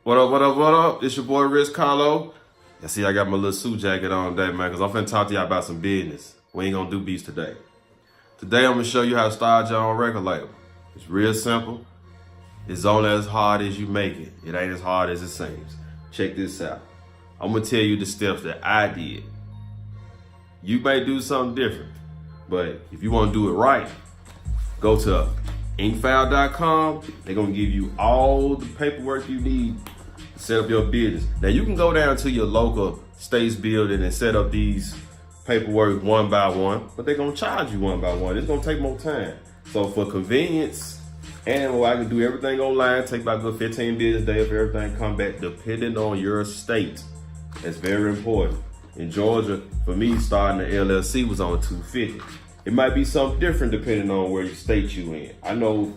What up, what up, what up? It's your boy Rich Carlo. You see, I got my little suit jacket on today, man, because I'm finna talk to y'all about some business. We ain't gonna do beats today. Today, I'm gonna show you how to start your own record label. It's real simple. It's only as hard as you make it. It ain't as hard as it seems. Check this out. I'm gonna tell you the steps that I did. You may do something different, but if you wanna do it right, go to inkfile.com. They're gonna give you all the paperwork you need to set up your business. Now you can go down to your local States building and set up these paperwork one by one, but they're gonna charge you one by one. It's gonna take more time. So for convenience, and I can do everything online, take about a good 15 business days if everything come back, depending on your state. That's very important. In Georgia, for me, starting the LLC was on $250. It might be something different depending on where state you in. I know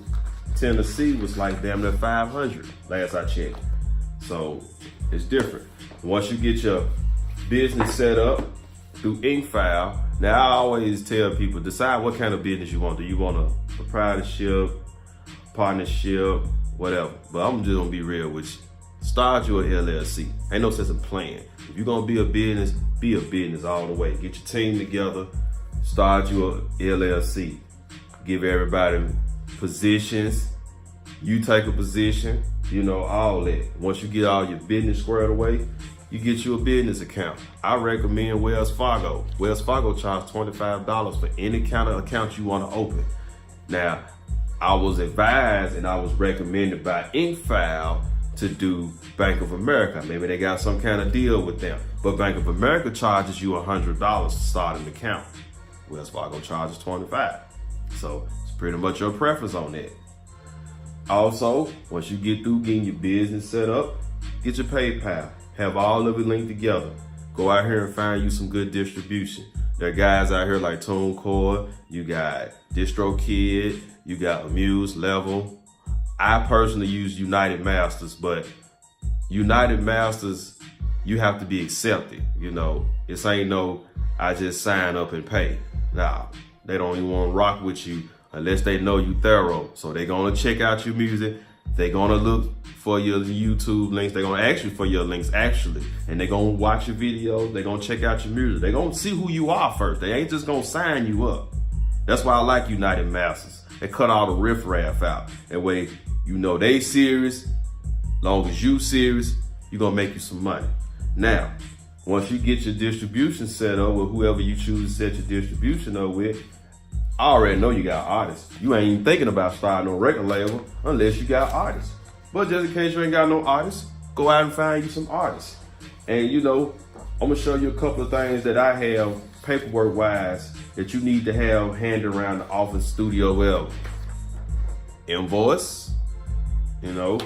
Tennessee was like damn near 500 last I checked. So it's different. Once you get your business set up through InkFile, now I always tell people, decide what kind of business you want. Do you want a proprietorship, partnership, whatever. But I'm just gonna be real with you. Start your LLC. Ain't no sense in playing. If you're gonna be a business all the way. Get your team together. Start your LLC. Give everybody positions. You take a position, all that. Once you get all your business squared away, you get you a business account. I recommend Wells Fargo. Wells Fargo charges $25 for any kind of account you want to open. Now, I was advised and I was recommended by InkFile to do Bank of America. Maybe they got some kind of deal with them. But Bank of America charges you $100 to start an account. Wells Fargo charges $25. So it's pretty much your preference on that. Also, once you get through getting your business set up, get your PayPal. Have all of it linked together. Go out here and find you some good distribution. There are guys out here like TuneCore, you got DistroKid, you got Amuse, Level. I personally use United Masters, but United Masters, you have to be accepted. This ain't no, I just sign up and pay. Nah, they don't even want to rock with you unless they know you thorough. So they're gonna check out your music. They're gonna look for your YouTube links. They're gonna ask you for your links actually. And they're gonna watch your videos. They're gonna check out your music. They're gonna see who you are first. They ain't just gonna sign you up. That's why I like United Masters. They cut all the riffraff out. That way, they serious. Long as you serious, you're gonna make you some money. Now, once you get your distribution set up with whoever you choose to set your distribution up with, I already know you got artists. You ain't even thinking about starting no record label unless you got artists. But just in case you ain't got no artists, go out and find you some artists. And I'm gonna show you a couple of things that I have paperwork wise that you need to have handy around the office, studio, whatever. Invoice, so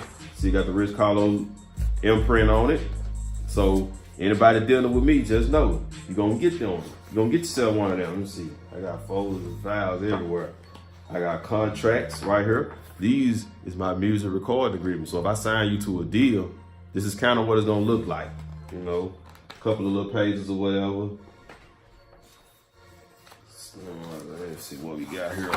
you got the Rich Carlo imprint on it. So anybody dealing with me, just know you're gonna get them. You're gonna get yourself one of them. Let me see. I got folders and files everywhere. I got contracts right here. These is my music recording agreement. So if I sign you to a deal, this is kind of what it's gonna look like. A couple of little pages or whatever. So, let's see what we got here.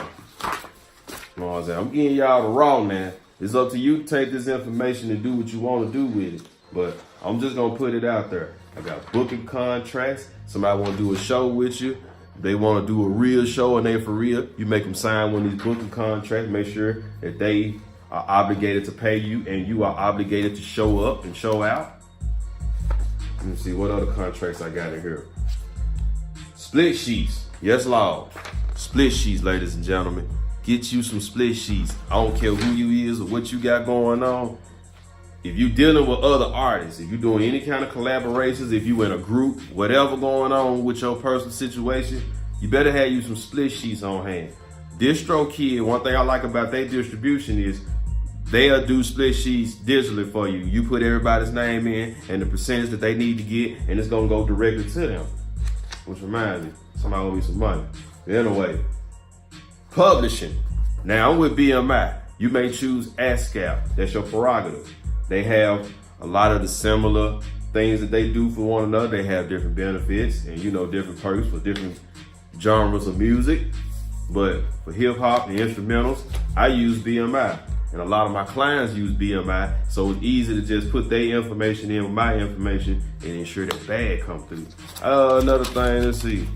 I'm getting y'all the raw now. It's up to you to take this information and do what you want to do with it. But I'm just gonna put it out there. I got booking contracts. Somebody want to do a show with you. They want to do a real show and they for real. You make them sign one of these booking contracts. Make sure that they are obligated to pay you and you are obligated to show up and show out. Let me see what other contracts I got in here. Split sheets. Yes, Lord. Split sheets, ladies and gentlemen. Get you some split sheets. I don't care who you is or what you got going on. If you dealing with other artists, if you doing any kind of collaborations, if you in a group, whatever going on with your personal situation, you better have you some split sheets on hand. DistroKid, one thing I like about their distribution is they'll do split sheets digitally for you. You put everybody's name in and the percentage that they need to get, and it's gonna go directly to them. Which reminds me, somebody owe me some money. But anyway, publishing. Now I'm with BMI. You may choose ASCAP. That's your prerogative. They have a lot of the similar things that they do for one another. They have different benefits and different perks for different genres of music. But for hip hop and instrumentals, I use BMI. And a lot of my clients use BMI, so it's easy to just put their information in with my information and ensure that bag come through. Another thing, let's see.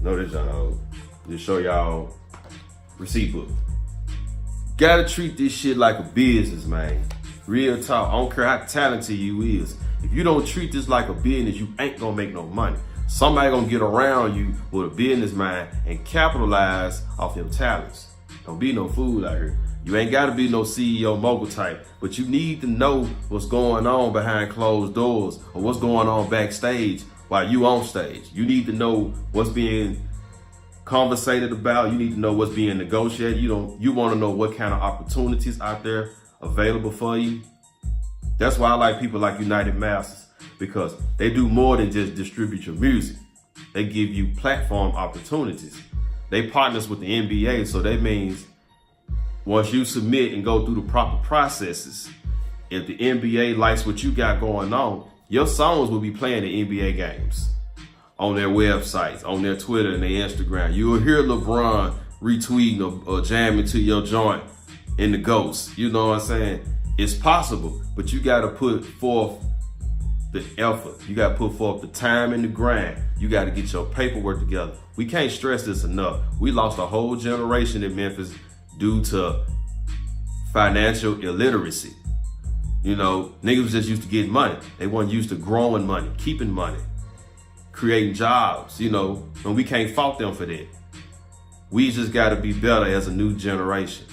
Notice y'all, just show y'all receipt book. Gotta treat this shit like a business, man. Real talk, I don't care how talented you is. If you don't treat this like a business, you ain't gonna make no money. Somebody gonna get around you with a business mind and capitalize off your talents. Don't be no fool out here. You ain't gotta be no CEO mogul type, but you need to know what's going on behind closed doors or what's going on backstage while you on stage. You need to know what's being conversated about. You need to know what's being negotiated. You want to know what kind of opportunities out there available for you. That's why I like people like United Masters, because they do more than just distribute your music. They give you platform opportunities. They partners with the NBA, so that means once you submit and go through the proper processes, if the NBA likes what you got going on, your songs will be playing the NBA games on their websites, on their Twitter and their Instagram. You will hear LeBron retweeting or jamming to your joint in the Ghost. You know what I'm saying? It's possible, but you got to put forth the effort. You got to put forth the time and the grind. You got to get your paperwork together. We can't stress this enough. We lost a whole generation in Memphis due to financial illiteracy. You know, niggas was just used to getting money. They weren't used to growing money, keeping money, creating jobs, you know, and we can't fault them for that. We just got to be better as a new generation.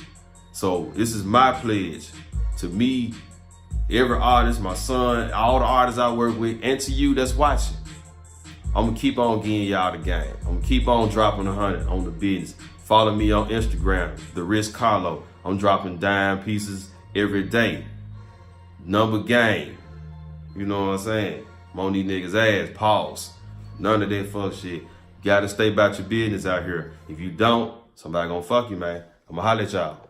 So this is my pledge to me, every artist, my son, all the artists I work with, and to you that's watching. I'm gonna keep on getting y'all the game. I'm gonna keep on dropping 100 on the business. Follow me on Instagram, The Risk Carlo. I'm dropping dime pieces every day. Number game. You know what I'm saying? I'm on these niggas' ass. Pause. None of that fuck shit. You gotta stay about your business out here. If you don't, somebody gonna fuck you, man. I'ma holler at y'all.